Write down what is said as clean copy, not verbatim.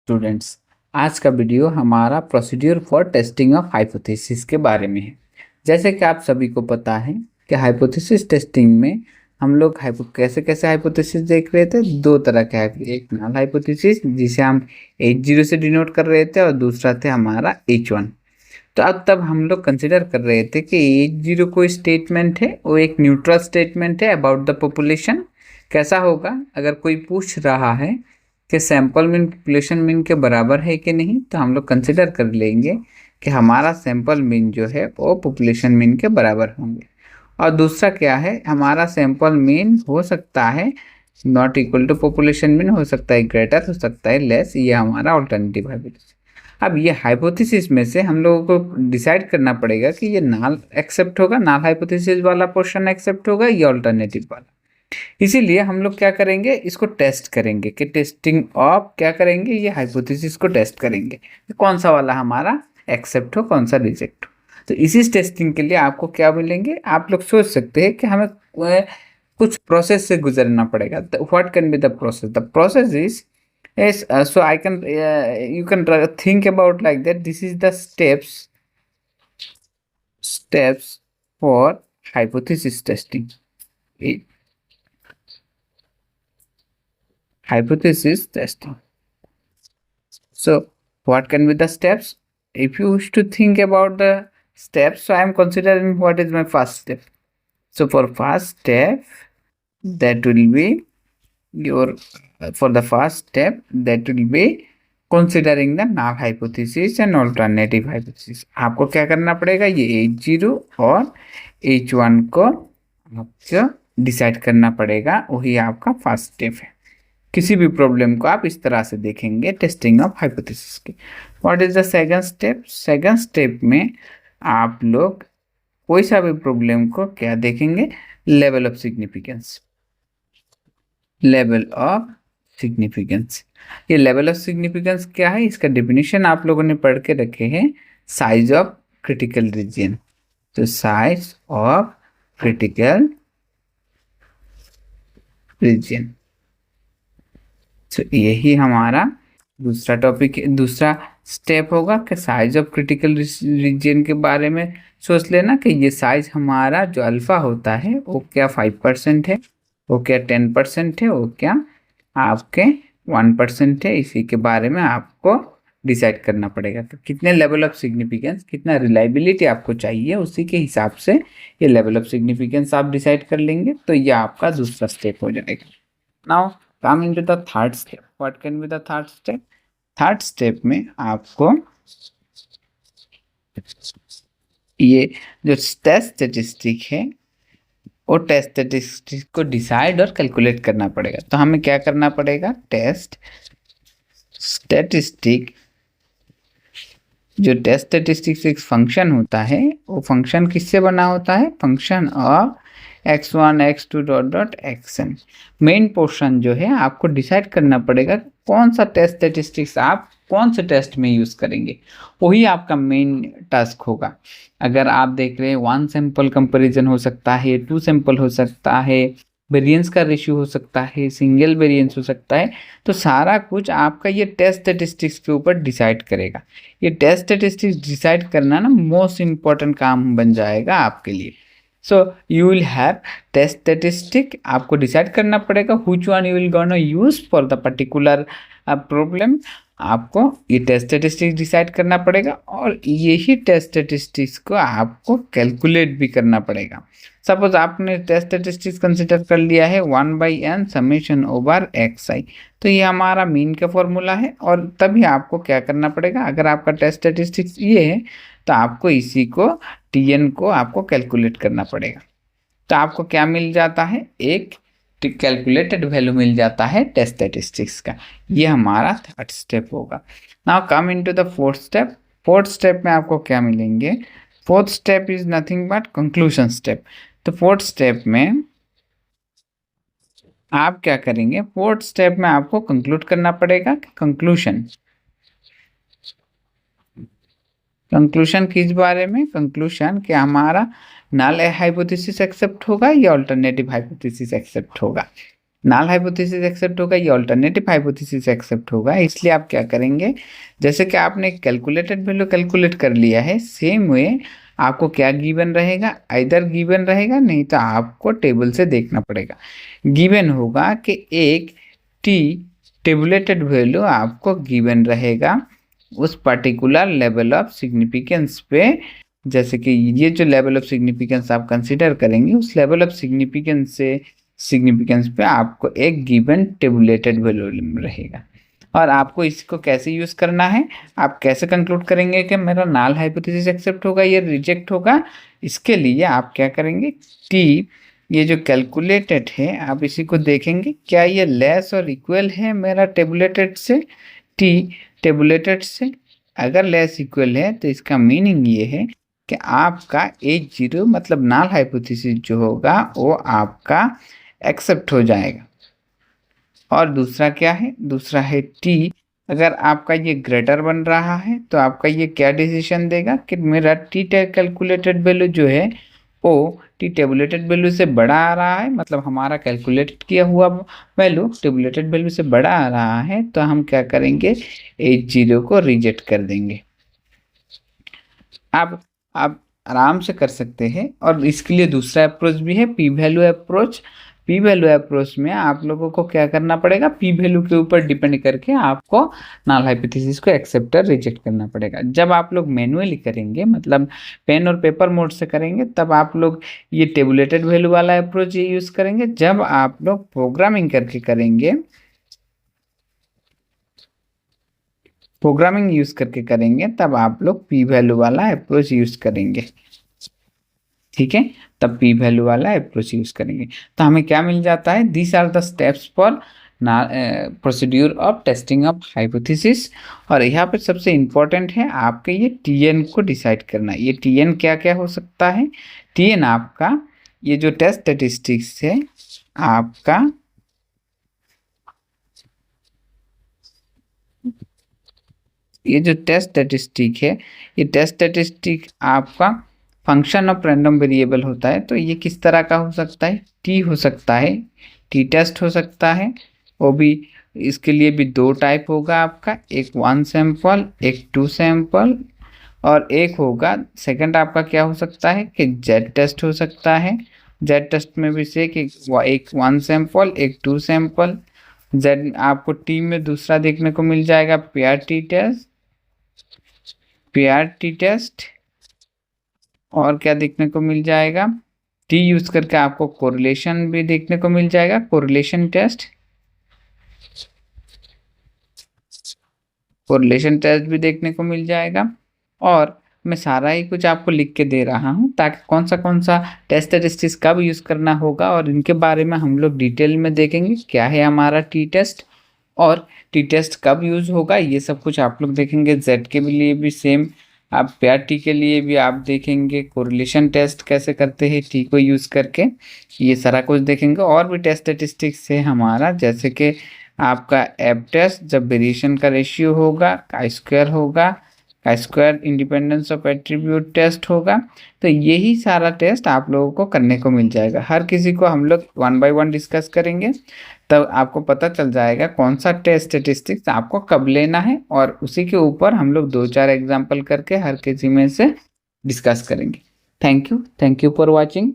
Students, आज का video हमारा procedure for testing of hypothesis के बारे में है। जैसे कि आप सभी को पता है कि हाइपोथेसिस टेस्टिंग में हम लोग कैसे कैसे हाइपोथेसिस देख रहे थे। दो तरह का है, एक नल हाइपोथेसिस जिसे हम H0 से डिनोट कर रहे थे और दूसरा थे हमारा H1। तो अब तब हम लोग कंसिडर कर रहे थे कि H0 कोई स्टेटमेंट है, वो एक न्यूट्रल स्टेटमेंट है अबाउट द पॉपुलेशन। कैसा होगा अगर कोई पूछ रहा है कि सैंपल मीन पॉपुलेशन मीन के बराबर है कि नहीं, तो हम लोग कंसिडर कर लेंगे कि हमारा सैंपल मीन जो है वो पॉपुलेशन मीन के बराबर होंगे। और दूसरा क्या है, हमारा सैंपल मीन हो सकता है not equal to population mean, हो सकता है ग्रेटर, हो सकता है लेस। ये हमारा ऑल्टरनेटिव हाइपोथेसिस। अब ये हाइपोथेसिस में से हम लोगों को डिसाइड करना पड़ेगा कि ये नाल एक्सेप्ट होगा, नाल हाइपोथेसिस वाला पोर्शन एक्सेप्ट होगा या ऑल्टरनेटिव वाला। इसीलिए हम लोग क्या करेंगे, इसको टेस्ट करेंगे कि टेस्टिंग ऑफ क्या करेंगे, ये हाइपोथेसिस को टेस्ट करेंगे कौन सा वाला हमारा एक्सेप्ट हो, कौन सा रिजेक्ट हो। तो इसी टेस्टिंग के लिए आपको क्या मिलेंगे, आप लोग सोच सकते हैं कि हमें कुछ प्रोसेस से गुजरना पड़ेगा। What can be the process? The process is yes so I can you can think about like that. This is the steps for hypothesis testing. Hypothesis testing. So what can be the steps? If you wish to think about the steps, so I am considering what is my first step. So for first step, that will be your for the first step, that will be considering the null hypothesis and alternative hypothesis. आपको क्या करना पड़ेगा, ये H0 और H1 को आपको decide करना पड़ेगा, वही आपका फर्स्ट स्टेप है। किसी भी प्रॉब्लम को आप इस तरह से देखेंगे टेस्टिंग ऑफ हाइपोथेसिस की। What is the second step? Second step में आप लोग कोई सा भी प्रॉब्लम को क्या देखेंगे, level of significance. Level of significance, ये लेवल ऑफ सिग्निफिकेंस क्या है, इसका डेफिनेशन आप लोगों ने पढ़ के रखे हैं, साइज ऑफ क्रिटिकल रीजन। तो साइज ऑफ क्रिटिकल रीजन, तो यही हमारा दूसरा टॉपिक, दूसरा स्टेप होगा कि साइज ऑफ क्रिटिकल रीजन के बारे में सोच लेना कि ये साइज हमारा जो अल्फा होता है वो क्या 5% है, वो क्या 10% है, वो क्या आपके 1% है। इसी के बारे में आपको डिसाइड करना पड़ेगा। तो कितने लेवल ऑफ सिग्निफिकेंस, कितना रिलायबिलिटी आपको चाहिए, उसी के हिसाब से ये लेवल ऑफ सिग्निफिकेंस आप डिसाइड कर लेंगे। तो ये आपका दूसरा स्टेप हो जाएगा। Now come into the third step. What can be the third step? Third step में आपको ये जो टेस्ट स्टैटिस्टिक है, वो टेस्ट स्टैटिस्टिक को डिसाइड और कैलकुलेट करना पड़ेगा। तो हमें क्या करना पड़ेगा, टेस्ट स्टैटिस्टिक, जो टेस्ट स्टैटिस्टिक्स एक फंक्शन होता है, वो फंक्शन किससे बना होता है, function of x1 x2 dot dot xn। Main portion जो है आपको डिसाइड करना पड़ेगा कौन सा टेस्ट स्टैटिस्टिक्स आप कौन से टेस्ट में यूज करेंगे, वही आपका मेन टास्क होगा। अगर आप देख रहे हैं 1 सैंपल कंपैरिजन हो सकता है, 2 सैंपल हो सकता है, वेरिएंस का रेशियो हो सकता है, सिंगल वेरिएंस हो सकता है, तो सारा कुछ आपका ये टेस्ट स्टैटिस्टिक्स के ऊपर डिसाइड करेगा। ये टेस्ट स्टैटिस्टिक्स डिसाइड करना ना मोस्ट इम्पॉर्टेंट काम बन जाएगा आपके लिए। So you will have test statistic, आपको डिसाइड करना पड़ेगा which one you will gonna use for the particular problem. आपको ये टेस्ट स्टैटिस्टिक्स डिसाइड करना पड़ेगा और यही टेस्ट स्टैटिस्टिक्स को आपको कैलकुलेट भी करना पड़ेगा। सपोज आपने टेस्ट स्टैटिस्टिक्स कंसिडर कर लिया है 1/n समेशन ओवर xi, तो ये हमारा मीन का फॉर्मूला है। और तभी आपको क्या करना पड़ेगा, अगर आपका टेस्ट स्टैटिस्टिक्स ये है तो आपको इसी को tn को आपको कैलकुलेट करना पड़ेगा। तो आपको क्या मिल जाता है, एक कैलकुलेटेड वैल्यू मिल जाता है टेस्ट स्टैटिस्टिक्स का। ये हमारा थर्ड स्टेप होगा। Now come into the fourth step. Fourth step में आपको क्या मिलेंगे, fourth step is nothing but conclusion step. तो फोर्थ स्टेप में आप क्या करेंगे, फोर्थ स्टेप में आपको कंक्लूड करना पड़ेगा। कंक्लूजन, कंक्लूजन किस बारे में, कंक्लूजन कि हमारा नल हाइपोथेसिस एक्सेप्ट होगा या अल्टरनेटिव हाइपोथेसिस एक्सेप्ट होगा। नाल हाइपोथेसिस एक्सेप्ट होगा, ये ऑल्टरनेटिव हाइपोथेसिस एक्सेप्ट होगा। इसलिए आप क्या करेंगे, जैसे कि आपने कैलकुलेटेड वैल्यू कैलकुलेट कर लिया है, सेम वे आपको क्या गिवन रहेगा, इधर गिवन रहेगा, नहीं तो आपको टेबल से देखना पड़ेगा। गिवन होगा कि एक टी टेबुलेटेड वैल्यू आपको गिवन रहेगा उस पर्टिकुलर लेवल ऑफ सिग्निफिकेंस पे। जैसे कि ये जो लेवल ऑफ सिग्निफिकेंस आप कंसिडर करेंगे, उस लेवल ऑफ सिग्निफिकेंस पे आपको एक गिवन टेबुलेटेड वैल्यू रहेगा। और आपको इसको कैसे यूज करना है, आप कैसे कंक्लूड करेंगे कि मेरा नाल हाइपोथेसिस एक्सेप्ट होगा या रिजेक्ट होगा। इसके लिए आप क्या करेंगे, टी ये जो कैलकुलेटेड है आप इसी को देखेंगे, क्या ये लेस और इक्वल है मेरा टेबुलेटेड से, टी टेबुलेटेड से। अगर लेस इक्वल है तो इसका मीनिंग ये है कि आपका H0 मतलब नाल हाइपोथेसिस जो होगा वो आपका एक्सेप्ट हो जाएगा। और दूसरा क्या है, दूसरा है टी, अगर आपका ये ग्रेटर बन रहा है तो आपका ये क्या डिसीजन देगा कि मेरा टी कैलकुलेटेड वैल्यू जो है वो टी टेबुलेटेड वैल्यू से बड़ा आ रहा है, मतलब हमारा कैलकुलेट किया हुआ वैल्यू टेबुलेटेड वैल्यू से बड़ा आ रहा है, तो हम क्या करेंगे, H0 को रिजेक्ट कर देंगे। आप आराम से कर सकते हैं। और इसके लिए दूसरा अप्रोच भी है, P value approach. P value approach में आप लोगों को क्या करना पड़ेगा, पी वैल्यू के ऊपर डिपेंड करके आपको नाल हाइपोथेसिस को एक्सेप्ट और रिजेक्ट करना पड़ेगा। जब आप लोग मैनुअली करेंगे, मतलब पेन और पेपर मोड से करेंगे, तब आप लोग ये टेबुलेटेड वैल्यू वाला अप्रोच ये यूज करेंगे। जब आप लोग प्रोग्रामिंग करके करेंगे, प्रोग्रामिंग यूज करके करेंगे, तब आप लोग पी वैल्यू वाला अप्रोच यूज करेंगे। ठीक है, तब पी वैल्यू वाला अप्रोच यूज करेंगे। तो हमें क्या मिल जाता है, this are the steps for procedure of testing of hypothesis. और यहाँ पे सबसे इंपॉर्टेंट है आपके ये टीएन को डिसाइड करना। ये टीएन क्या क्या हो सकता है, टीएन आपका ये जो टेस्ट स्टेटिस्टिक्स है आपका, ये जो टेस्ट स्टेटिस्टिक है, ये टेस्ट स्टेटिस्टिक आपका फंक्शन ऑफ रैंडम वेरिएबल होता है। तो ये किस तरह का हो सकता है, टी हो सकता है, टी टेस्ट हो सकता है, वो भी इसके लिए भी दो टाइप होगा आपका, एक 1 सैंपल, एक 2 सैंपल, और एक होगा सेकंड आपका क्या हो सकता है कि जेड टेस्ट हो सकता है। जेड टेस्ट में भी से कि एक 1 सैंपल, एक 2 सैंपल। जेड आपको टी में दूसरा देखने को मिल जाएगा pair T test, pair T test. और क्या देखने को मिल जाएगा, टी यूज करके आपको कोरिलेशन भी देखने को मिल जाएगा, कोरिलेशन टेस्ट, कोरिलेशन टेस्ट भी देखने को मिल जाएगा। और मैं सारा ही कुछ आपको लिख के दे रहा हूँ ताकि कौन सा टेस्ट स्टैटिस्टिक्स कब यूज करना होगा और इनके बारे में हम लोग डिटेल में देखेंगे, क्या है हमारा टी टेस्ट और टी टेस्ट कब यूज होगा, ये सब कुछ आप लोग देखेंगे। जेड के लिए भी सेम, आप पेयर टी के लिए भी आप देखेंगे कोरिलेशन टेस्ट कैसे करते हैं टी को यूज करके, ये सारा कुछ देखेंगे। और भी टेस्ट स्टैटिस्टिक्स है हमारा, जैसे कि आपका एफ टेस्ट, जब वेरिएशन का रेशियो होगा, का स्क्वायर होगा, का square independence of attribute test होगा। तो यही सारा टेस्ट आप लोगों को करने को मिल जाएगा। हर किसी को हम लोग 1 by 1 डिस्कस करेंगे, तब आपको पता चल जाएगा कौन सा टेस्ट स्टेटिस्टिक्स आपको कब लेना है, और उसी के ऊपर हम लोग 2-4 एग्जाम्पल करके हर किसी में से डिस्कस करेंगे। Thank you for watching.